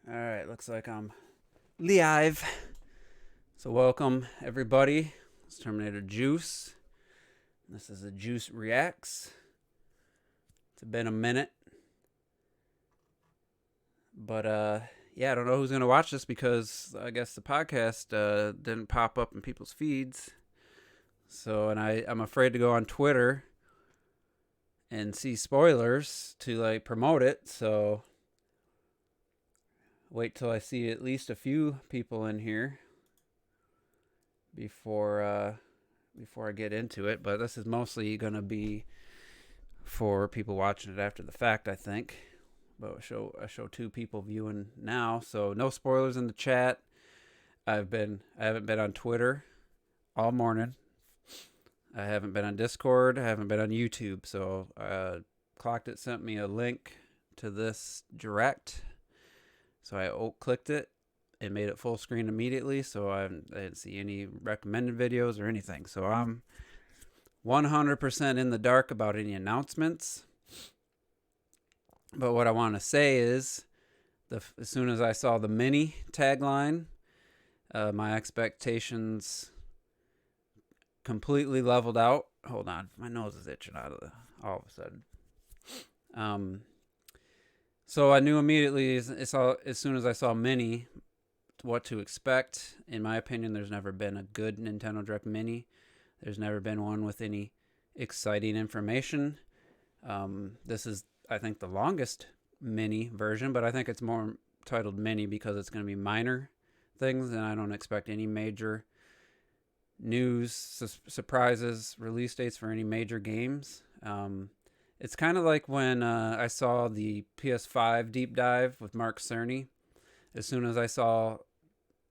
All right, looks like I'm live. So welcome everybody. It's Terminator Juice. This is a Juice Reacts. It's been a minute, but yeah, I don't know who's gonna watch this because I guess the podcast didn't pop up in people's feeds. So, and I'm afraid to go on Twitter and see spoilers to like promote it. So wait till I see at least a few people in here before I get into it. But this is mostly gonna be for people watching it after the fact, I think. But I show two people viewing now, so no spoilers in the chat. I haven't been on Twitter all morning. I haven't been on Discord. I haven't been on YouTube. So Clocked It sent me a link to this direct. So I clicked it. It made it full screen immediately. So I didn't see any recommended videos or anything. So I'm 100% in the dark about any announcements. But what I want to say is, as soon as I saw the mini tagline, my expectations completely leveled out. Hold on, my nose is itching all of a sudden. So I knew immediately as soon as I saw mini what to expect. In my opinion, there's never been a good Nintendo Direct Mini. There's never been one with any exciting information. This is, I think, the longest mini version, but I think it's more titled mini because it's going to be minor things, and I don't expect any major news, surprises, release dates for any major games. It's kind of like when I saw the PS5 deep dive with Mark Cerny. As soon as I saw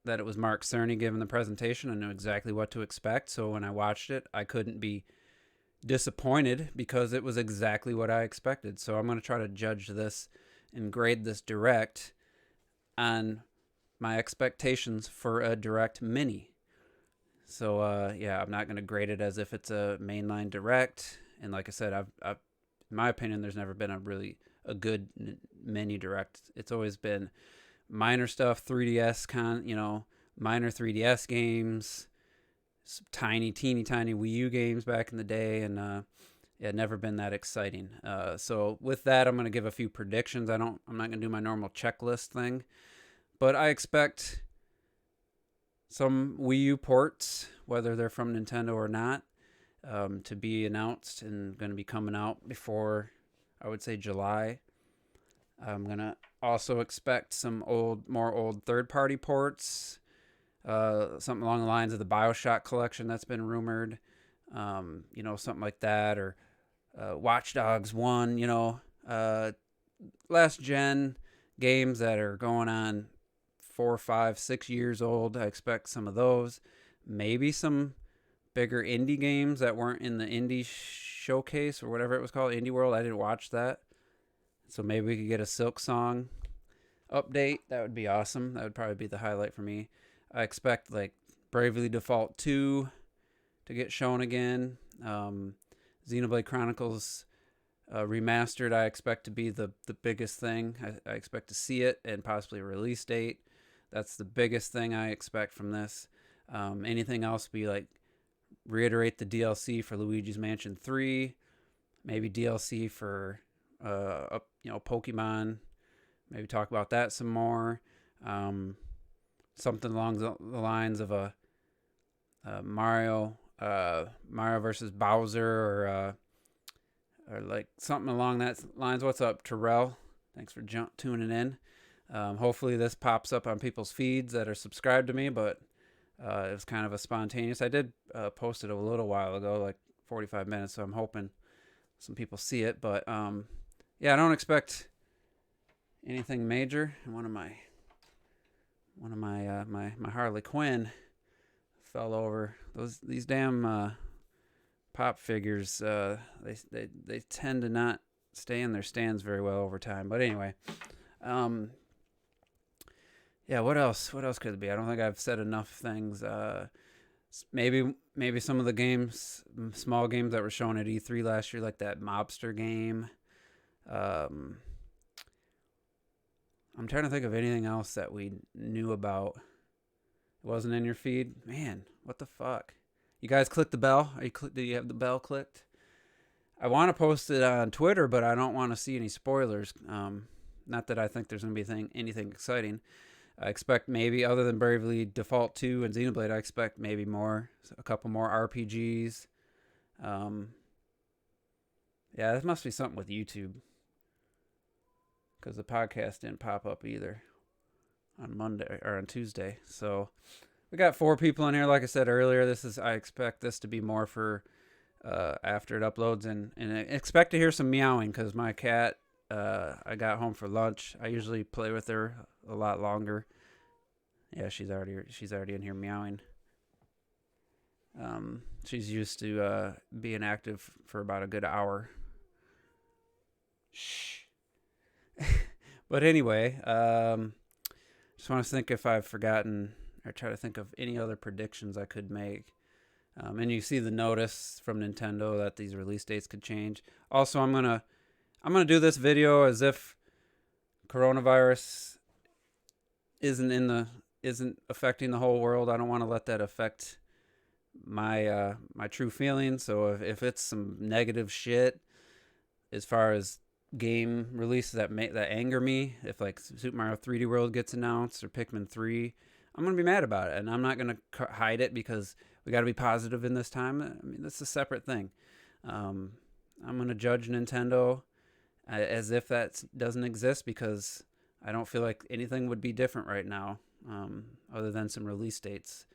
that it was Mark Cerny giving the presentation, I knew exactly what to expect. So when I watched it, I couldn't be disappointed because it was exactly what I expected. So I'm going to try to judge this and grade this direct on my expectations for a direct mini. So yeah, I'm not going to grade it as if it's a mainline direct. And like I said, I've in my opinion, there's never been a good mini direct. It's always been minor stuff, 3DS minor 3DS games, teeny tiny Wii U games back in the day, and yeah, never been that exciting. So with that, I'm gonna give a few predictions. I'm not gonna do my normal checklist thing, but I expect some Wii U ports, whether they're from Nintendo or not, to be announced and going to be coming out before, I would say, July. I'm going to also expect some more old third-party ports, something along the lines of the BioShock collection that's been rumored, something like that, or Watch Dogs 1, last gen games that are going on 4, 5, 6 years old. I expect some of those. Maybe some bigger indie games that weren't in the indie showcase or whatever it was called, Indie World. I didn't watch that. So maybe we could get a Silk Song update. That would be awesome. That would probably be the highlight for me. I expect like Bravely Default 2 to get shown again. Xenoblade Chronicles remastered, I expect to be the biggest thing. I expect to see it and possibly a release date. That's the biggest thing I expect from this. Anything else would be like reiterate the DLC for Luigi's Mansion 3, maybe DLC for Pokemon, maybe talk about that some more. Something along the lines of a Mario versus Bowser, or like something along that lines. What's up, Terrell? Thanks for tuning in. Hopefully this pops up on people's feeds that are subscribed to me, but it was kind of a spontaneous. I did post it a little while ago, like 45 minutes, so I'm hoping some people see it. But yeah, I don't expect anything major. One of my my Harley Quinn fell over. These damn pop figures. They tend to not stay in their stands very well over time. But anyway, yeah. What else? What else could it be? I don't think I've said enough things. Maybe some of the games, small games that were shown at E3 last year, like that mobster game. I'm trying to think of anything else that we knew about. It wasn't in your feed. Man, what the fuck? You guys click the bell? Do you have the bell clicked? I want to post it on Twitter, but I don't want to see any spoilers. Not that I think there's going to be anything exciting. I expect maybe, other than Bravely Default 2 and Xenoblade, I expect maybe a couple more RPGs. Yeah, this must be something with YouTube, because the podcast didn't pop up either on Monday or on Tuesday. So we got 4 people in here. Like I said earlier, I expect this to be more for after it uploads, and I expect to hear some meowing, because my cat, I got home for lunch. I usually play with her a lot longer. Yeah, she's already in here meowing. She's used to being active for about a good hour. Shh. But anyway, just want to think if I've forgotten, or try to think of any other predictions I could make. And you see the notice from Nintendo that these release dates could change. Also, I'm gonna do this video as if coronavirus isn't affecting the whole world. I don't want to let that affect my true feelings. So if it's some negative shit as far as game releases that anger me, if like Super Mario 3D World gets announced or Pikmin 3, I'm gonna be mad about it, and I'm not gonna hide it, because we got to be positive in this time. I mean, that's a separate thing. I'm gonna judge Nintendo as if that doesn't exist, because I don't feel like anything would be different right now, other than some release dates.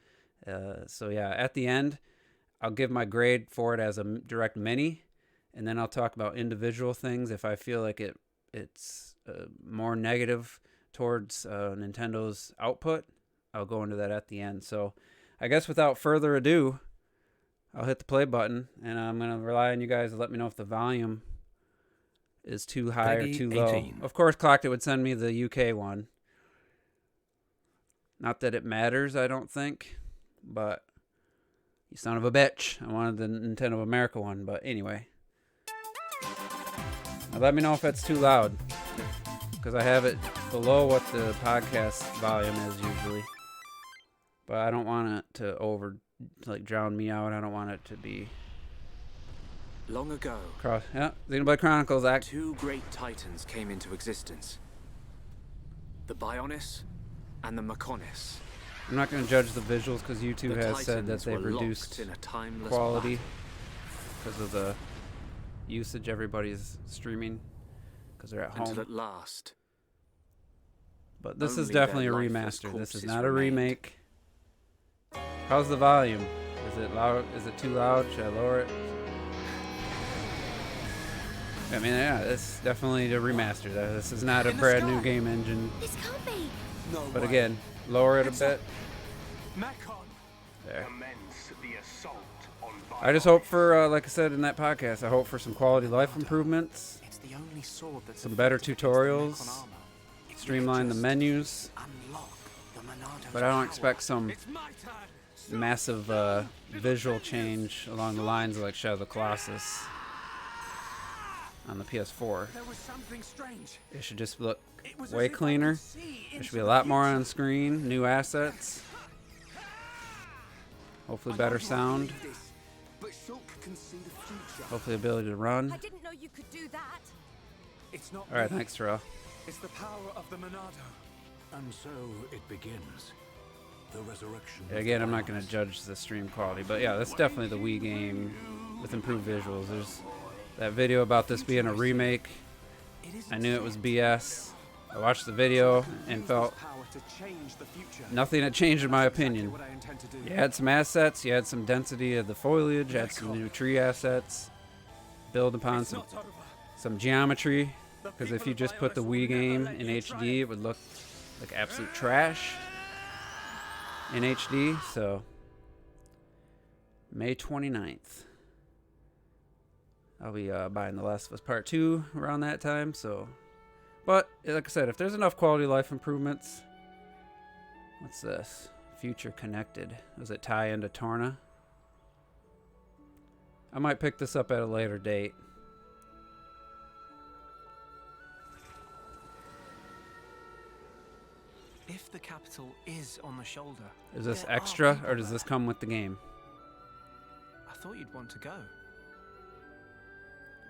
So yeah, at the end, I'll give my grade for it as a direct mini, and then I'll talk about individual things. If I feel like it's more negative towards Nintendo's output, I'll go into that at the end. So I guess without further ado, I'll hit the play button, and I'm going to rely on you guys to let me know if the volume is too high or too low. Of course, Clocked It would send me the UK one. Not that it matters, I don't think, but you son of a bitch. I wanted the Nintendo of America one, but anyway. Now let me know if it's too loud, because I have it below what the podcast volume is usually. But I don't want it to drown me out. I don't want it to be... Long ago, Xenoblade Chronicles Act. 2 great titans came into existence. The Bionis and the Mechonis. I'm not going to judge the visuals, because YouTube has said that they've reduced quality because of the usage everybody's streaming, because they're at home. Until at last. But this is definitely a remaster. This is not a remake. How's the volume? Is it loud? Is it too loud? Should I lower it? I mean, yeah, it's definitely a remaster. This is not a brand new game engine. This can't be. No but way. Again, lower it a bit. There. I just hope for, like I said in that podcast, I hope for some quality life improvements, It's the only sword that's some better effective against tutorials, Mechon armor. If streamline you the just menus, unlock the Monado's but I don't power. expect some massive visual change along the lines of like Shadow of the Colossus on the PS4. There was something strange. It should just look It was way as if I cleaner. could see There should into be a the lot more future. on screen, new assets, hopefully better sound, But Shulk can see the future. hopefully ability to run. I didn't know you could do that. It's not Alright, me. thanks, Terrell. It's the power of the Monado. And so it begins. The resurrection. Again, I'm not going to judge the stream quality, but yeah, that's definitely the Wii game with improved visuals. There's that video about this being a remake. I knew it was BS. I watched the video and felt Power to change the future. nothing had changed in my opinion. What I intend to do. You had some assets, you had some density of the foliage, you had some new tree assets, build upon some geometry, because if you just put the Wii game in HD, it would look like absolute trash in HD. So May 29th, I'll be buying The Last of Us Part 2 around that time. So, but like I said, if there's enough quality of life improvements, what's this? Future Connected. Does it tie into Torna? I might pick this up at a later date. If the capital is on the shoulder, Is this there are extra, people or does this there. come with the game? I thought you'd want to go.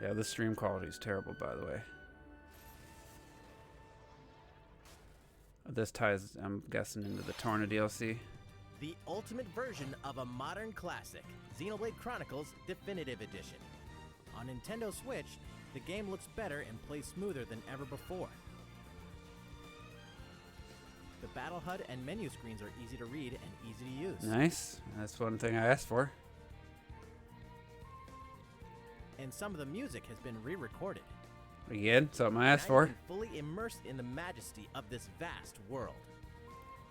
Yeah, the stream quality is terrible, by the way. This ties, I'm guessing, into the Torna DLC. The ultimate version of a modern classic, Xenoblade Chronicles Definitive Edition. On Nintendo Switch, the game looks better and plays smoother than ever before. The battle HUD and menu screens are easy to read and easy to use. Nice. That's one thing I asked for. And some of the music has been re-recorded. Again, something I asked Now you for. can fully immersed in the majesty of this vast world.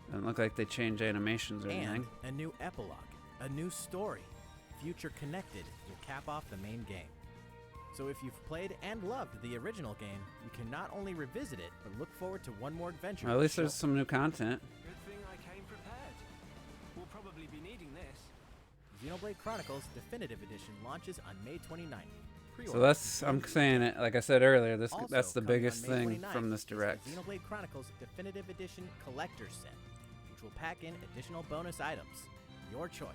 Doesn't look like they changed animations or And anything. a new epilogue, a new story, Future Connected will cap off the main game. So if you've played and loved the original game, you can not only revisit it, but look forward to one more adventure. Well, at with least the there's show. some new content. Good thing I came prepared. We'll probably be needing this. Xenoblade Chronicles Definitive Edition launches on May 29th. So that's, I'm saying it, like I said earlier, Also that's the coming on biggest May thing 29th from this is the direct. Xenoblade Chronicles Definitive Edition Collector's Set, which will pack in additional bonus items. Your choice.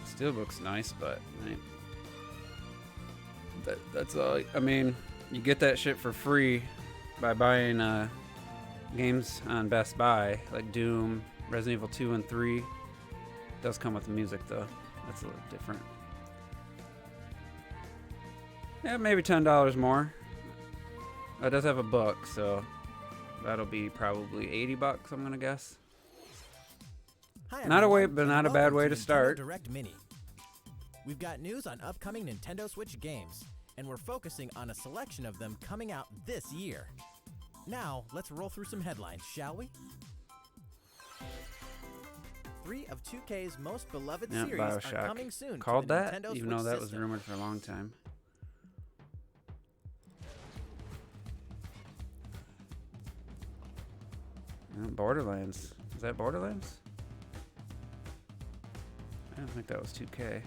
Steelbook's nice, but that's all. I mean, you get that shit for free by buying games on Best Buy, like Doom, Resident Evil 2 and 3. It does come with the music, though. That's a little different. Yeah, maybe $10 more. It does have a book, so that'll be probably $80, I'm gonna guess. Hi, Not a way, everyone, but and not a bad welcome way to to Nintendo start. Direct Mini. We've got news on upcoming Nintendo Switch games, and we're focusing on a selection of them coming out this year. Now, let's roll through some headlines, shall we? 3 of 2K's most beloved Yeah, series are BioShock. coming soon. Called to the that, Nintendo even Switch though that was system. rumored for a long time. Borderlands. Is that Borderlands? I don't think that was 2K.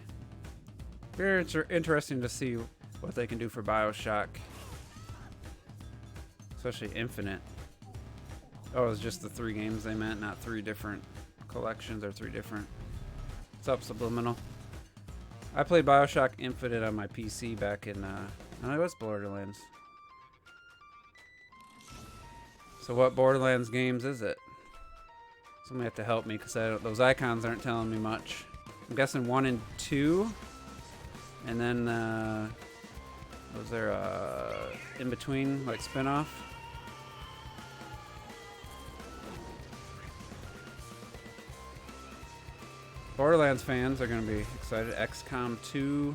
Very interesting to see what they can do for BioShock. Especially Infinite. Oh, it was just the 3 games they meant, not 3 different collections or 3 different. What's up, Subliminal? I played BioShock Infinite on my PC back in, no, it was Borderlands. So what Borderlands games is it? Somebody have to help me because those icons aren't telling me much. I'm guessing 1 and 2. And then, was there a in-between, like, spin-off? Borderlands fans are going to be excited. XCOM 2.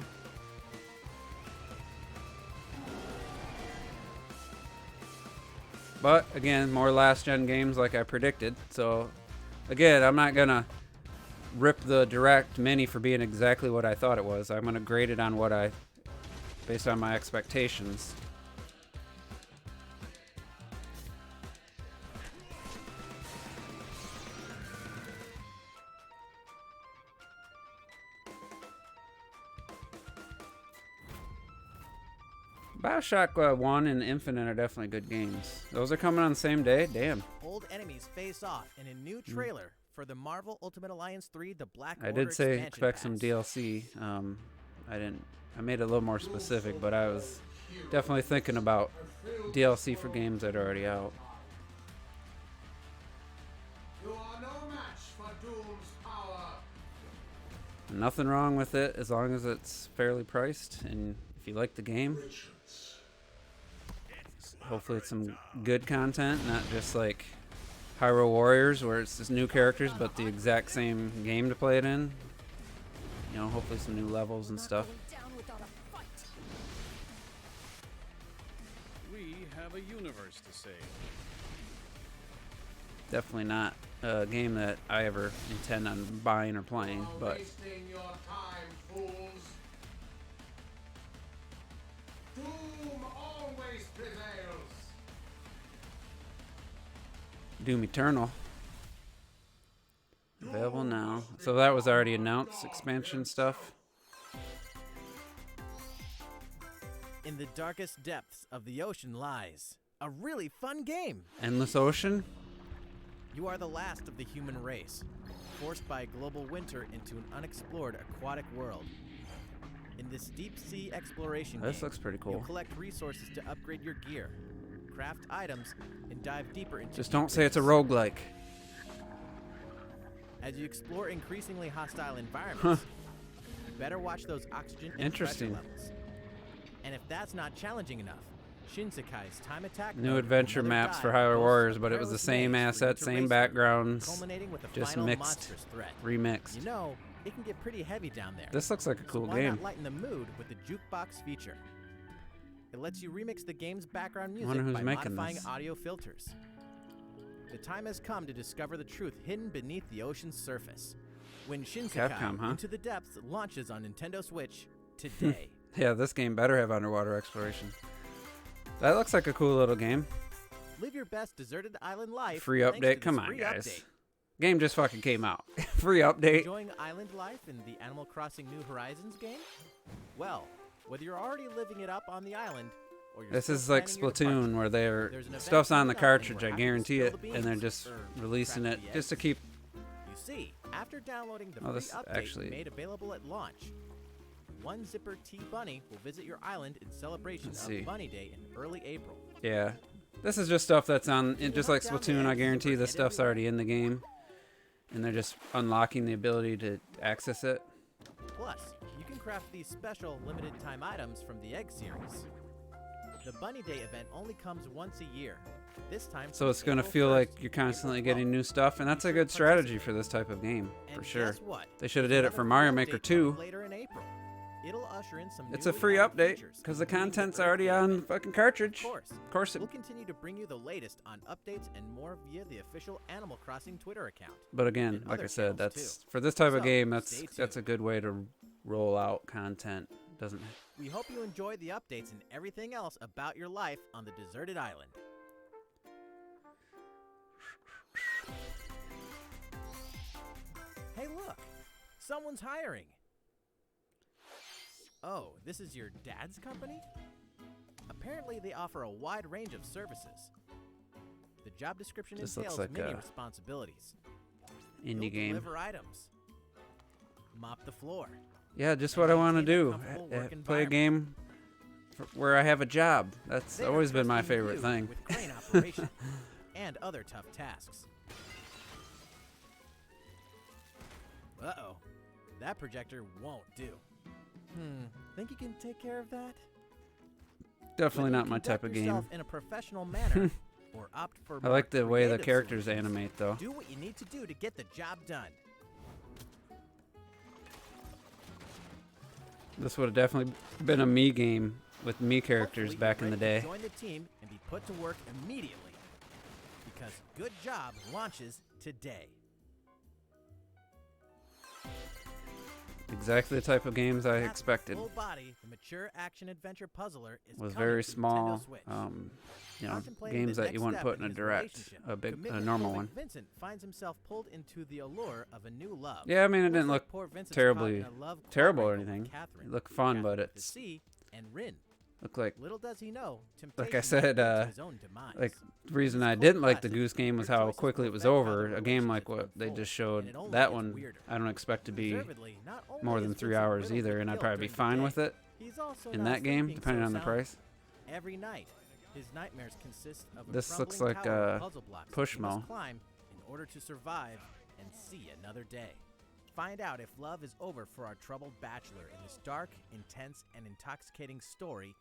But, again, more last-gen games like I predicted. So, again, I'm not going to rip the Direct Mini for being exactly what I thought it was. I'm going to grade it on based on my expectations. BioShock 1 and Infinite are definitely good games. Those are coming on the same day? Damn. Old enemies face off in a new trailer for the Marvel Ultimate Alliance 3: The Black I Order did say expansion expect some pass. DLC. I made it a little more specific, but I was definitely thinking about DLC for games that are already out. You are no match for Doom's power. Nothing wrong with it as long as it's fairly priced and if you like the game. Hopefully it's some good content, not just like Hyrule Warriors where it's just new characters but the exact same game to play it in. You know, hopefully some new levels and stuff. We have a universe to save. Definitely not a game that I ever intend on buying or playing, but Wasting your time, fools. Doom always prevails. Doom Eternal. So that was already announced, expansion stuff. In the darkest depths of the ocean lies a really fun game. Endless Ocean? You are the last of the human race, forced by global winter into an unexplored aquatic world. In this deep-sea exploration This game, looks pretty cool. you'll collect resources to upgrade your gear, craft items, and dive deeper into Just deep don't say it's a rivers. roguelike. As you explore increasingly hostile environments, you better watch those oxygen and Interesting. pressure levels. And if that's not challenging enough, Shinsekai's time attack New mode, adventure another maps dive, for Hyrule boasts Warriors, a but it was the perilous same maze for you assets, to same race through, backgrounds, culminating with a just final mixed, monstrous threat. remixed. You know, it can get pretty heavy down there. This looks like a So cool why game. not lighten the mood with the jukebox feature? It lets you remix the game's background music wonder who's by making modifying this. audio filters. The time has come to discover the truth hidden beneath the ocean's surface. When Shinsekai Capcom, huh? Into the Depths launches on Nintendo Switch today. Yeah, this game better have underwater exploration. That looks like a cool little game. Live your best deserted island life. Free thanks to update. this Come on, free guys. update. Game just fucking came out. Free update. Enjoying island life in the Animal Crossing New Horizons game? Well, whether you're already living it up on the island or you're This still is like planning your Splatoon, departure, where they're there's an event stuff's on the coming up and cartridge. we're I having to guarantee spill it, the and they're beans just or releasing crack it the just to eggs. keep. You see, after downloading the Oh, free this update actually- made available at launch, one Zipper T Bunny will visit your island in celebration Let's of see. Bunny Day in early April. Yeah, this is just stuff that's on. You Just hunt like down the Splatoon, I eggs, guarantee zipper this head stuff's everywhere. already in the game, and they're just unlocking the ability to access it. Plus, you can craft these special limited time items from the Egg series. The Bunny Day event only comes once a year. This time, So from it's gonna April feel 1st like to you're constantly April getting 12th. new stuff, and that's a Be sure good to strategy participate. for this type of game, And for sure. guess what? They should have There's did it for another Mario free Maker update 2. coming later in April. It'll usher in some It's a newly free added update features, because the including content's birthday already on the event. fucking cartridge. Of course it. We'll continue to bring you the latest on updates and more via the official Animal Crossing Twitter account. But again, and like other I said, channels, that's too. for this type of So, game. stay That's a tuned. good way to roll out content. Doesn't We hope you enjoy the updates and everything else about your life on the deserted island. Hey, look! Someone's hiring! Oh, this is your dad's company? Apparently, they offer a wide range of services. The job description This looks entails like many a responsibilities. indie You'll game. deliver items, mop the floor, Yeah, just what I want to maintain a do. comfortable work Play a environment. game where I have a job. That's They are always been my trusting favorite you thing. with crane operation and other tough tasks. Uh-oh. That projector won't do. Think you can take care of that? Definitely Whether not you my type of conduct game. yourself in a professional manner or opt for I more like the way the creative characters solutions, animate, though. do what you need to do to get the job done. This would have definitely been a me game with me characters Hopefully back you're in the ready day. to join the team and be put to work immediately. Because Good Job launches today. Exactly the type of games I That's expected. Full Body, the mature action-adventure puzzler, is Was coming very to Nintendo small, Switch. Contemplating games the that you next wouldn't step put in a his direct, relationship, a commitment normal phobic one. Vincent finds himself pulled into the allure of a new love. Yeah, I mean, it Looks didn't like look poor Vincent's terribly caught in a love terrible or quadrangle with anything. Catherine, It looked fun, but Catherine with the it's C, and Rin. looked like Little does he know, like I temptation said, might lead to his own demise. like the reason This I cult didn't like the classic, Goose Game was your how choices quickly it will was affect how over. the A game like relationship what they unfolds, just showed, and it only that gets one weirder. I don't expect to be Deservedly, not only more is than 3 Vincent hours riddled either, with and I'd guilt probably be during the fine day, with it he's also in not that game, sleeping depending so on the soundly. price. Every night, his nightmares consist of a This looks crumbling like, tower of puzzle blocks that he Pushmo. must climb in order to survive and see another day. Find out if love is over for our troubled bachelor in this dark, intense, and intoxicating story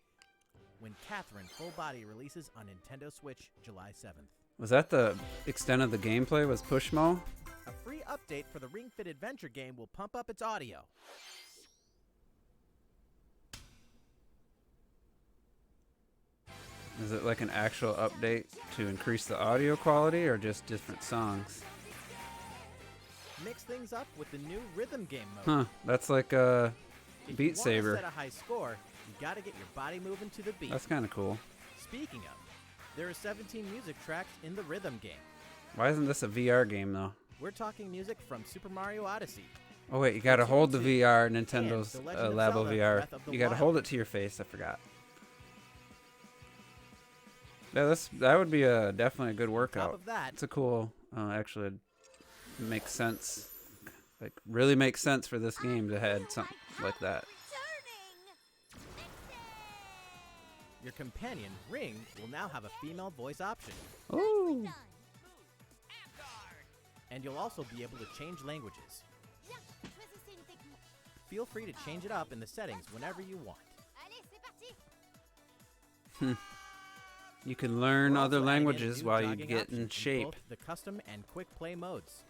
when Catherine Full Body releases on Nintendo Switch July 7th. Was that the extent of the gameplay? Was Pushmo? A free update for the Ring Fit Adventure game will pump up its audio. Is it like an actual update to increase the audio quality, or just different songs? Mix things up with the new rhythm game mode. Huh? That's like a If Beat you wanna Saber. set a high score, you gotta get your body moving to the beat. That's kind of cool. Speaking of, there are 17 music tracks in the rhythm game. Why isn't this a VR game though? We're talking music from Super Mario Odyssey. Oh wait, you gotta hold the VR And Nintendo's The Legend of Labo Zelda, VR. Breath of the You gotta Wild. hold it to your face. I forgot. Yeah, that would be definitely a good On top workout. of that, It's a cool. Actually, it makes sense. Like really makes sense for this game to have something like that. your companion, Ring, will now have a female voice option. Ooh. And you'll also be able to change languages. Feel free to change it up in the settings whenever you want. You can learn We're other also adding in a languages new while you jogging get option in in shape. both the custom and quick play modes.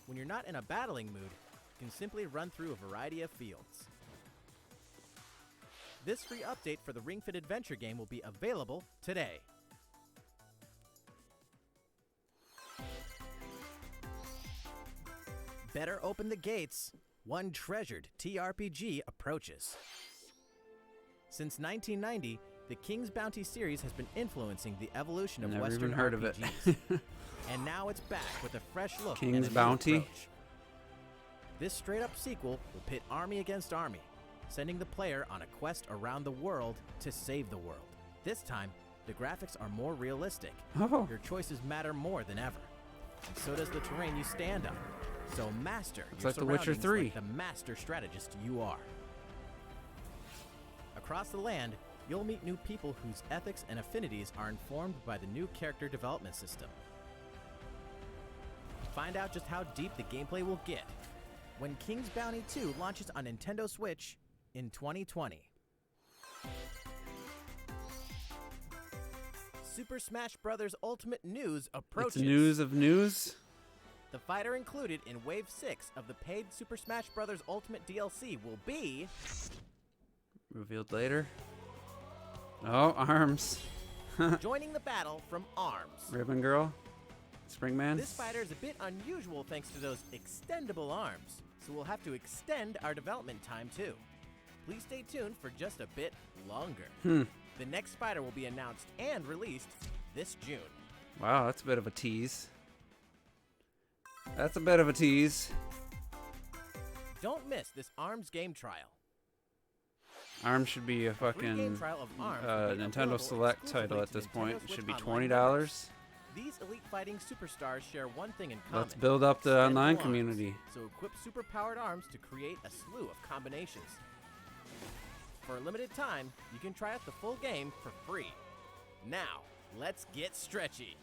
When you're not in a battling mood, you can simply run through a variety of fields. This free update for the Ring Fit Adventure game will be available today. Better open the gates. One treasured TRPG approaches. Since 1990, the King's Bounty series has been influencing the evolution of Never Western even heard of it. RPGs. And now it's back with a fresh look King's and a new Bounty? approach. This straight-up sequel will pit army against army, sending the player on a quest around the world to save the world. This time, the graphics are more realistic. Oh. Your choices matter more than ever. And so does the terrain you stand on. So master It's your like The Witcher surroundings 3. like the master strategist you are. Across the land, you'll meet new people whose ethics and affinities are informed by the new character development system. Find out just how deep the gameplay will get when King's Bounty 2 launches on Nintendo Switch in 2020. Super Smash Bros. Ultimate news approaches. It's news of news. The fighter included in Wave 6 of the paid Super Smash Bros. Ultimate DLC will be Revealed later. Oh, arms. joining the battle from ARMS. Ribbon Girl. Springman. This fighter is a bit unusual thanks to those extendable arms, so we'll have to extend our development time too. Please stay tuned for just a bit longer. The next fighter will be announced and released this June. Wow, that's a bit of a tease. That's a bit of a tease. Don't miss this ARMS game trial. ARMS should be a Free game fucking trial of ARMS will be Nintendo available Select exclusively title at to this Nintendo point. It Switch should be Online $20. These elite fighting superstars share one thing in common. Let's build up the extendable online arms. community. So equip super-powered arms to create a slew of combinations. For a limited time, you can try out the full game for free. Now, let's get stretchy.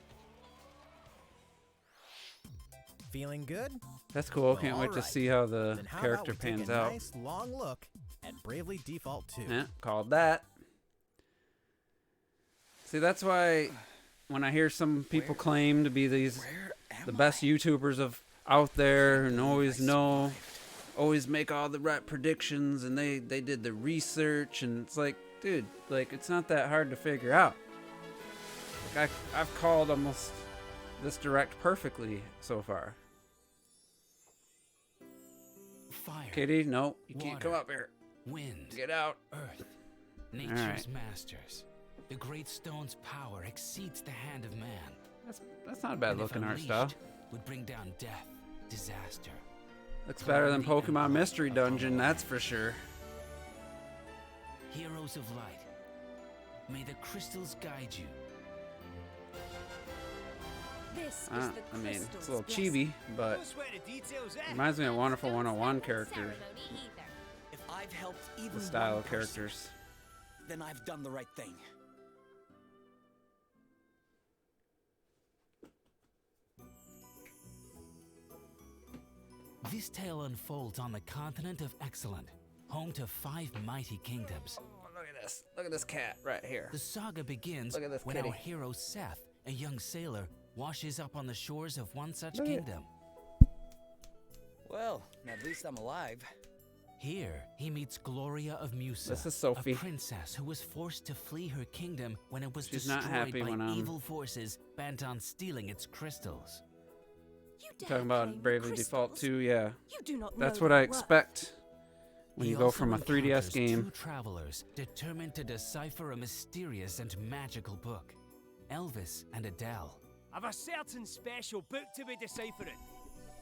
Feeling good? That's cool. Well, Can't wait to alright. see how the Then how about character we take pans a out. nice long look at Bravely Default 2. Yeah, called that. See, that's why when I hear some people claim to be the best YouTubers of out there and always know, always make all the right predictions and they did the research, and it's like, dude, like it's not that hard to figure out. Like I've called almost this direct perfectly so far. Fire, Kitty, no, you can't Water. come up here. wind, Get out. earth, nature's Alright. masters. The great stone's power exceeds the hand of man. That's not a bad And if looking art style. unleashed, would bring down death, disaster. Looks better than calamity and Pokemon blood Mystery upon Dungeon, the that's land. for sure. Heroes of light, may the crystals guide you. This is I the mean, it's a crystal's little blessing. chibi, but Don't sweat the details, eh? reminds me of Wonderful 101 character, Ceremony either. If I've helped even the style one of person, characters. then I've done the right thing. This tale unfolds on the continent of Excellent, home to 5 mighty kingdoms. Oh, look at this. Look at this cat right here. The saga begins Look at this when kitty. our hero Seth, a young sailor, washes up on the shores of one such Look at- kingdom. Well, at least I'm alive. Here, he meets Gloria of Musa, This is Sophie. a princess who was forced to flee her kingdom when it was She's not destroyed happy by when I'm- evil forces bent on stealing its crystals. You dare Talking play about with Bravely Default crystals? 2, yeah. You do not That's know what their I worth. expect when He you go also from a 3DS encounters game. 2 travelers determined to decipher a mysterious and magical book, Elvis and Adele. I've a certain special book to be deciphering.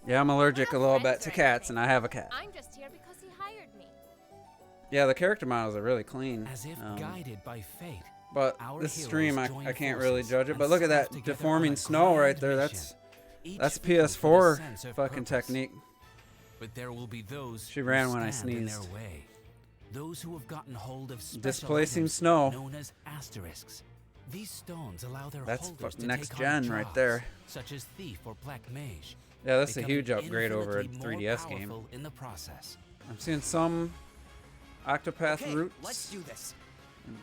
Yeah, I'm allergic a We're not little bit friends to or cats, and anything. I have a cat. I'm just here because he hired me. Yeah, the character models are really clean. As if guided by fate, But our this heroes stream, join I can't really forces judge it. and But look at set off that together deforming on a snow right grand there. mission, each That's fitting for the PS4 sense of fucking purpose. technique. But there will be those She who ran when I stand in their sneezed. way. Those who have gotten hold of special Displacing items snow. known as asterisks. These stones allow their That's holders to next take on gen right jobs, there. such as thief or black mage. Yeah, that's a becoming huge upgrade over a infinitely more 3DS game. powerful in the process. I'm seeing some Octopath Okay, roots. let's do this.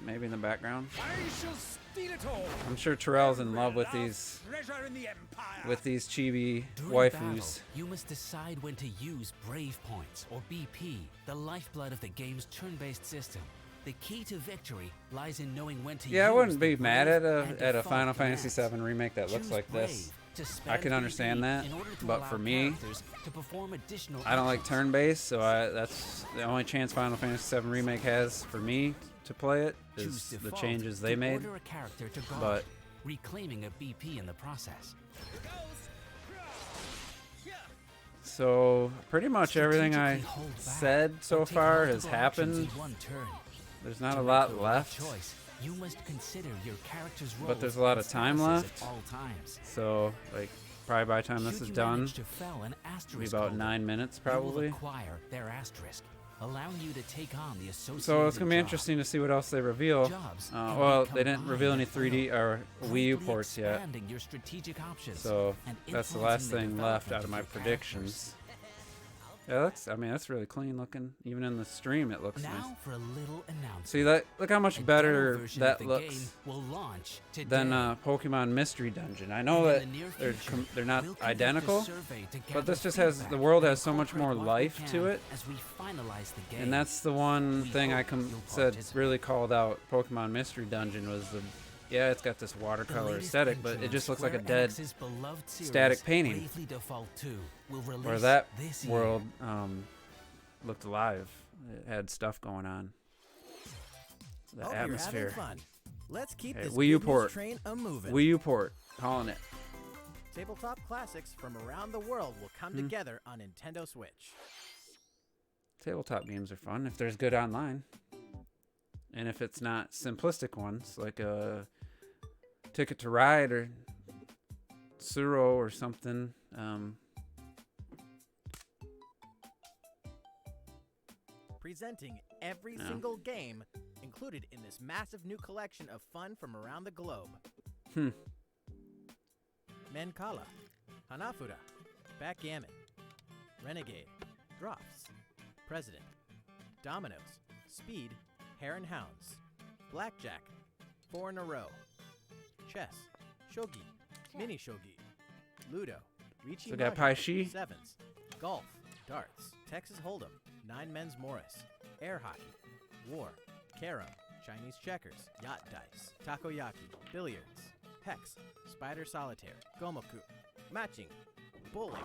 Maybe in the background. I shall steal it all. I'm sure Terrell's in love with these Treasure in the Empire. chibi During waifus. battle, you must decide when to use Brave Points, or BP, the lifeblood of the game's turn-based system. The key to victory lies in knowing when to use Yeah, I wouldn't the be mad at brave and a default Final Fantasy commands. VII remake that looks Choose like this. brave to I spend can understand BP that, in order to but allow for me, characters to perform additional I don't like actions. turn-based, so that's the only chance Final Fantasy VII remake has for me to play it Choose is the default changes to they made. order a character to guard, But reclaiming a BP in the process. so pretty much everything I Strategically hold back said so or take far has multiple actions in happened. one turn. There's not To a make lot the right left, choice, you must consider your character's but there's roles a lot and of time statuses left. at all times. So like probably by the time this Should is you done, manage to fell an it'll be asterisk about holder, 9 minutes you will probably. acquire their asterisk, allowing you to take on the associated So it's gonna be job. interesting to see what else they reveal. Jobs can Well, be they didn't reveal any combined 3D or Wii U greatly ports yet, expanding your strategic options so and that's the influencing last the thing left out development of my your characters. predictions. Yeah, that's really clean looking. Even in the stream, it looks Now nice. for a little announcement. See that? Look how A much demo better version that of the looks game will launch today. than Pokemon Mystery Dungeon. I know And that in the near they're future, they're not we'll conduct a identical, survey to but gather this just has the feedback world and has so much more incorporate what we life to can it. as we finalize the game. And that's the one We thing I hope you'll said participate. really called out Pokemon Mystery Dungeon was yeah, it's got this The watercolor latest aesthetic, but entry it in just looks like a Square dead Enix's beloved series, static painting. Bravely Default 2, will where release that this year. world looked alive. It had stuff going on. The Hope atmosphere. you're having fun. Let's keep Hey, this Wii U good news port. train a-moving. Wii U port, calling it. Tabletop classics from around the world will come Hmm. together on Nintendo Switch. Tabletop games are fun if there's good online. And if it's not simplistic ones, like a Ticket to Ride or Suro or something. Presenting every Yeah. single game included in this massive new collection of fun from around the globe. Hmm. Mancala, Hanafuda, Backgammon, Renegade, Drafts, President, Dominoes, Speed, Hare and Hounds, Blackjack, 4 in a row, Chess, Shogi, Mini Shogi, Ludo, Ricci So got Mahjong, Pai Shi. Sevens, Golf, Darts, Texas Hold'em, 9 Men's Morris, Air Hockey, War, Carom, Chinese Checkers, Yacht Dice, Takoyaki, Billiards, Hex, Spider Solitaire, Gomoku, Matching, Bowling,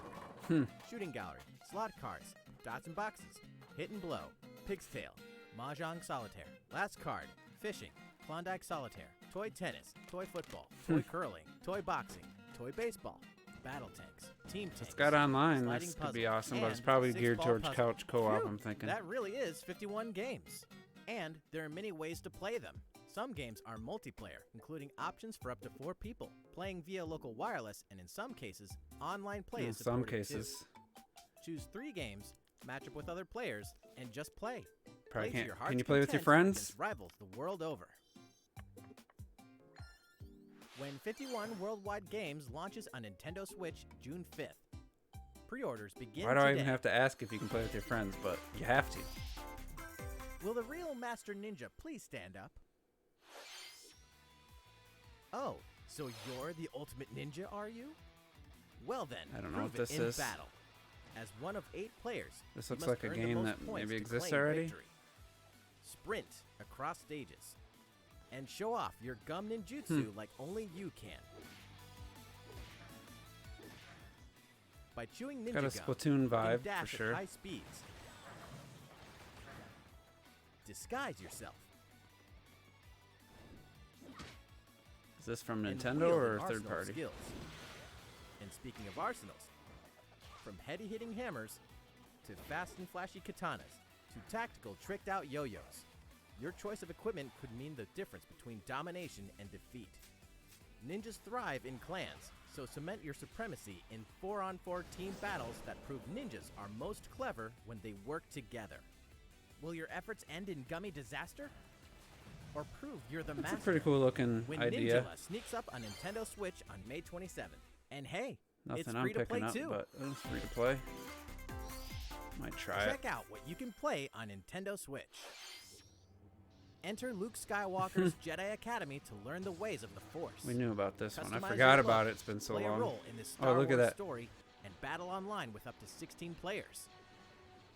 Shooting Gallery, Slot Cards, Dots and Boxes, Hit and Blow, Pig's Tail, Mahjong Solitaire, Last Card, Fishing, Klondike Solitaire, Toy Tennis, Toy Football, Toy Curling, Toy Boxing, Toy Baseball, Battle Tanks, Team Tanks. It's got online. Sliding That could be puzzle, awesome, but it's and probably 6 geared ball towards puzzle. couch co-op, Phew, I'm thinking. That really is 51 games. And there are many ways to play them. Some games are multiplayer, including options for up to 4 people, playing via local wireless, and in some cases, online play In is some supported too. cases. Choose 3 games, match up with other players, and just play. Probably Play to can't. your Can heart's you play with your content friends? against rivals the world over. When 51 Worldwide Games launches on Nintendo Switch June 5th. Pre-orders begin Why do I today. even have to ask if you can play with your friends? But you have to. Will the real Master Ninja please stand up? Oh, so you're the ultimate ninja, are you? Well then, I don't know prove what this it in is. battle. As one of 8 players, This you looks must like a earn the game most that points maybe to exists claim already. victory. Sprint across stages. And show off your gum Hmm. ninjutsu like only you can. By chewing ninja Got a gum, Splatoon you can vibe for dash sure. at high speeds. Disguise yourself. Is this from and Nintendo wield or an third arsenal of party? skills. And speaking of arsenals, From heady-hitting hammers to fast and flashy katanas to tactical tricked-out yo-yos, your choice of equipment could mean the difference between domination and defeat. Ninjas thrive in clans, so cement your supremacy in 4-on-4 team battles that prove ninjas are most clever when they work together. Will your efforts end in gummy disaster? Or prove you're the master? That's a pretty cool looking when idea. Ninjala sneaks up on Nintendo Switch on May 27th. And hey, Nothing it's I'm free to play picking up, too. but it's free to play. Might try it. Check out what you can play on Nintendo Switch. Enter Luke Skywalker's Jedi Academy to learn the ways of the Force. We knew about this one. I Customize forgot your about look, it. It's been so play long. a role in this Star Oh, look at Wars that. story and battle online with up to 16 players.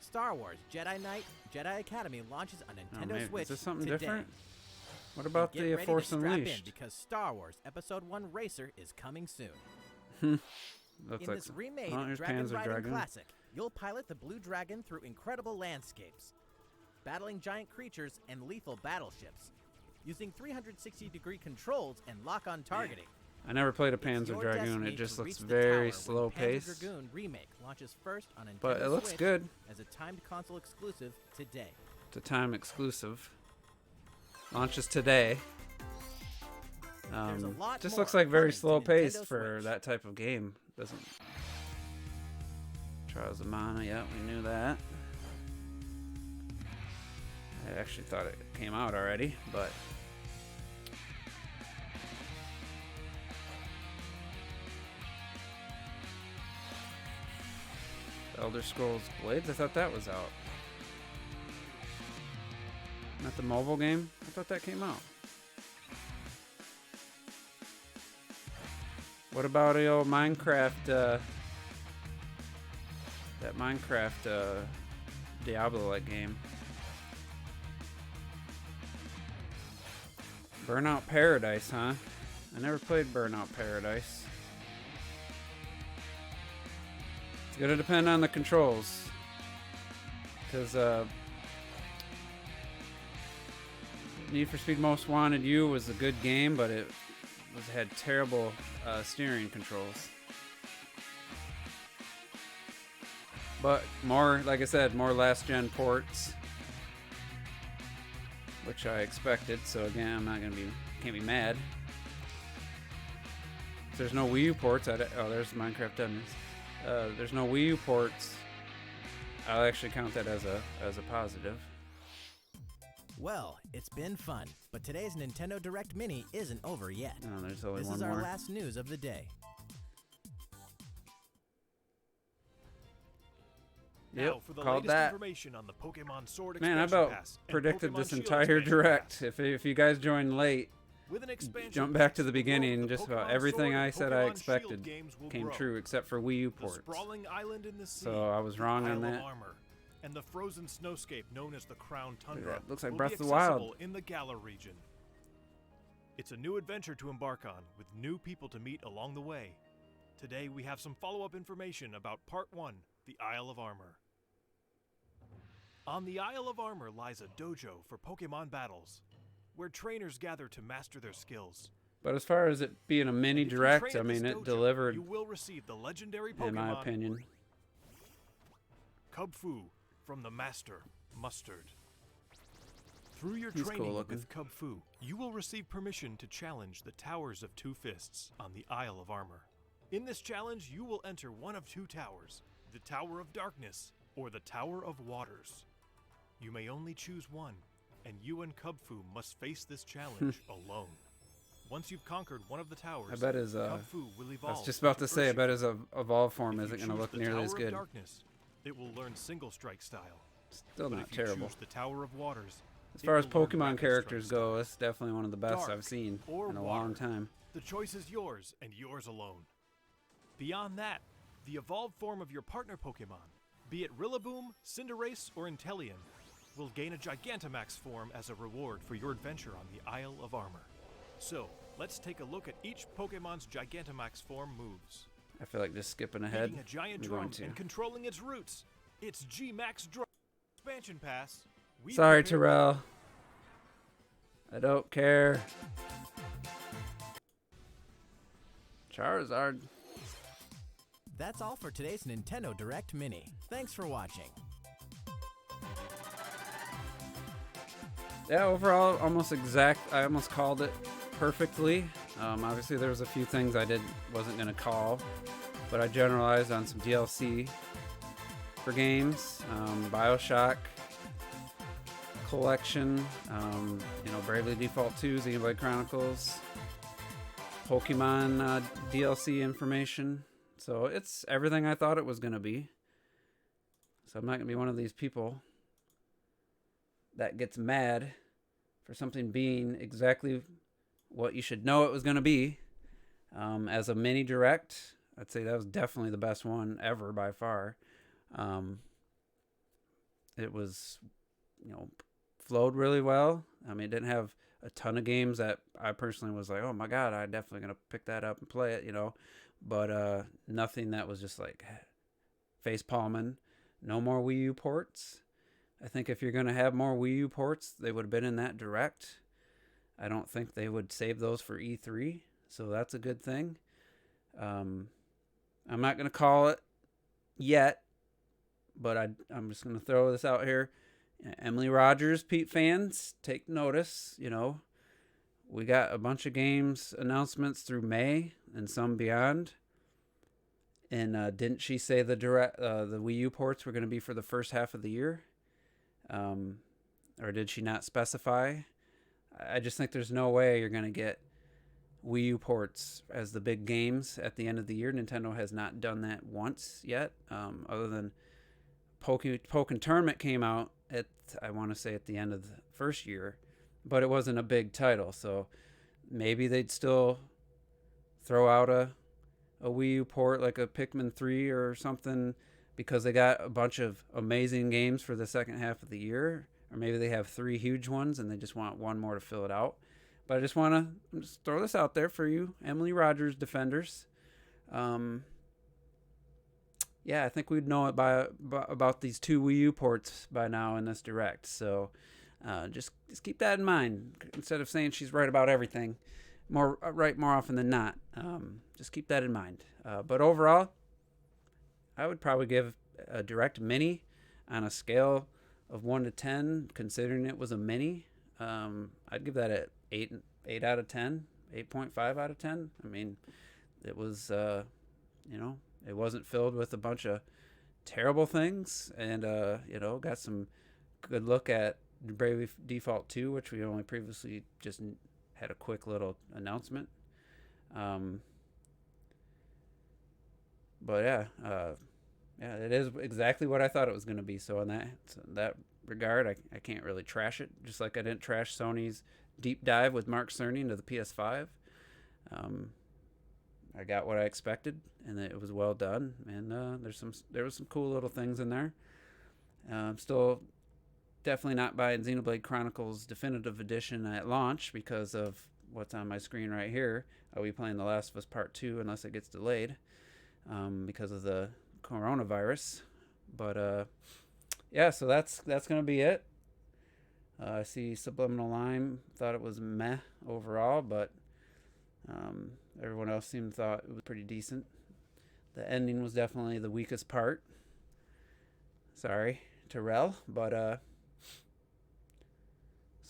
Star Wars Jedi Knight Jedi Academy launches on Oh, Nintendo maybe. Switch Is this something today. different? What about Get the ready to Force strap Unleashed? in because Star Wars Episode 1 Racer is coming soon. Looks In like this some- remade oh, here's Dragon Panzer Riding Dragoon. classic, you'll pilot the Blue Dragon through incredible landscapes, battling giant creatures and lethal battleships, using 360-degree controls and lock-on targeting. I never played a It's Panzer your Dragoon. destiny It just to looks reach the very tower slow when paced. Panzer Dragoon Remake launches first on Nintendo But it looks Switch good. as a timed console exclusive today. It's a time exclusive. Launches today. There's a lot Just more looks like very coming to slow paced Nintendo for Switch. that type of game. Doesn't. Trials of Mana, yeah, we knew that. I actually thought it came out already, but. Elder Scrolls Blades? I thought that was out. Not the mobile game? I thought that came out. What about the old Minecraft, that Minecraft, Diablo-like game? Burnout Paradise, huh? I never played Burnout Paradise. It's gonna depend on the controls. Because, Need for Speed Most Wanted U was a good game, but it had terrible steering controls. But more, like I said, more last gen ports, which I expected. So again, I'm not gonna be, can't be mad. If there's no Wii U ports. Oh, there's Minecraft Dungeons. There's no Wii U ports. I'll actually count that as a positive. Well, it's been fun, but today's Nintendo Direct Mini isn't over yet. No, there's only This one is our more. last news of the day. Yep, Now for the called latest that. information on the Pokemon Sword Man, I expansion about pass and predicted Pokemon this Shield entire expansion direct. pass. If you guys joined late, With an expansion jump back pass, to the the world of beginning. the Just about Pokemon everything Sword I and said Pokemon I Shield expected games will came grow. true, except for Wii U The ports. sprawling island in the sea, So I was wrong the on Isle that. of Armor, and the frozen snowscape known as the Crown Tundra that. Looks like will Breath be of the Wild. accessible in the Galar region. It's a new adventure to embark on, with new people to meet along the way. Today we have some follow-up information about Part 1, the Isle of Armor. On the Isle of Armor lies a dojo for Pokemon battles, where trainers gather to master their skills. But as far as it being a mini If you direct, train I at this mean, it dojo, delivered, You will receive the legendary Pokemon in my opinion. Kubfu from the Master Mustard. Through your He's cool training looking. with Kubfu, you will receive permission to challenge the Towers of Two Fists on the Isle of Armor. In this challenge, you will enter one of two towers, the Tower of Darkness or the Tower of Waters. You may only choose one, and you and Kubfu must face this challenge alone. Once you've conquered one of the towers, I bet his, Kubfu will I evolve. was just about to into say, I bet Urshifu. his evolve form If isn't you going to choose look the nearly as Tower good. of Darkness, it will learn single strike style. Still But not if you terrible. choose the Tower of Waters, As it far as will learn Pokemon rapid characters strike go, it's definitely one of the best Dark I've seen or in a water. long time. The choice is yours and yours alone. Beyond that, the evolved form of your partner Pokemon, be it Rillaboom, Cinderace, or Inteleon, will gain a Gigantamax form as a reward for your adventure on the Isle of Armor. So, let's take a look at each Pokemon's Gigantamax form moves. I feel like just skipping ahead. Beating a giant I'm drum going to. and controlling its roots. It's G-Max Drum Expansion Pass. We've Sorry, prepared- Terrell. I don't care. Charizard. That's all for today's Nintendo Direct Mini. Thanks for watching. Yeah, overall, almost exact. I almost called it perfectly. Obviously, there was a few things I wasn't gonna call, but I generalized on some DLC for games. BioShock Collection, Bravely Default 2, Xenoblade Chronicles, Pokemon DLC information. So it's everything I thought it was gonna be. So I'm not gonna be one of these people that gets mad for something being exactly what you should know it was going to be. As a mini direct, I'd say that was definitely the best one ever by far. It was, flowed really well. I mean, it didn't have a ton of games that I personally was like, oh my God, I'm definitely going to pick that up and play it, But nothing that was just like face palming. No more Wii U ports. I think if you're going to have more Wii U ports, they would have been in that direct. I don't think they would save those for E3, so that's a good thing. I'm not going to call it yet, but I'm just going to throw this out here. Emily Rogers, Pete fans, take notice. We got a bunch of games announcements through May and some beyond. And didn't she say the Wii U ports were going to be for the first half of the year? Or did she not specify? I just think there's no way you're going to get Wii U ports as the big games at the end of the year. Nintendo has not done that once yet, other than Pokken Tournament came out I want to say at the end of the first year, but it wasn't a big title, so maybe they'd still throw out a Wii U port like a Pikmin 3 or something, because they got a bunch of amazing games for the second half of the year. Or maybe they have 3 huge ones and they just want one more to fill it out. But I just want to throw this out there for you, Emily Rogers defenders. I think we'd know it about these 2 Wii U ports by now in this direct. So just keep that in mind. Instead of saying she's right about everything, more often than not. Just keep that in mind. But overall, I would probably give a direct mini on a scale of 1 to 10, considering it was a mini. I'd give that an 8 out of 10, 8.5 out of 10. I mean, it was, it wasn't filled with a bunch of terrible things, and, got some good look at Bravely Default 2, which we only previously just had a quick little announcement. But it is exactly what I thought it was going to be. So in that regard, I can't really trash it. Just like I didn't trash Sony's deep dive with Mark Cerny into the PS5. I got what I expected, and it was well done. And there was some cool little things in there. I'm still definitely not buying Xenoblade Chronicles Definitive Edition at launch because of what's on my screen right here. I'll be playing The Last of Us Part 2 unless it gets delayed. Because of the coronavirus. But so that's going to be it. I see Subliminal Line thought it was meh overall, but everyone else thought it was pretty decent. The ending was definitely the weakest part. Sorry, Terrell, but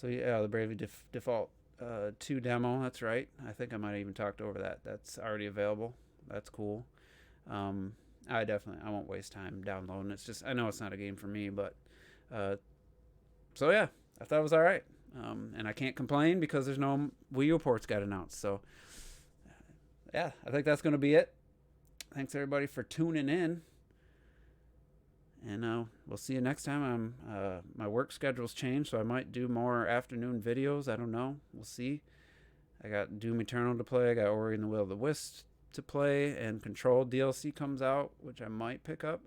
the Bravely Default 2 demo, that's right. I think I might have even talked over that. That's already available. That's cool. I won't waste time downloading. It's just, I know it's not a game for me, but I thought it was all right. And I can't complain because there's no Wii U ports got announced. So I think that's going to be it. Thanks everybody for tuning in, and we'll see you next time. My work schedule's changed, so I might do more afternoon videos. I don't know. We'll see. I got Doom Eternal to play. I got Ori and the Will of the Wisp to play, and Control DLC comes out, which I might pick up.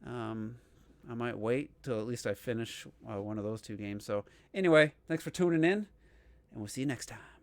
I might wait till at least I finish one of those 2 games. So anyway, thanks for tuning in, and we'll see you next time.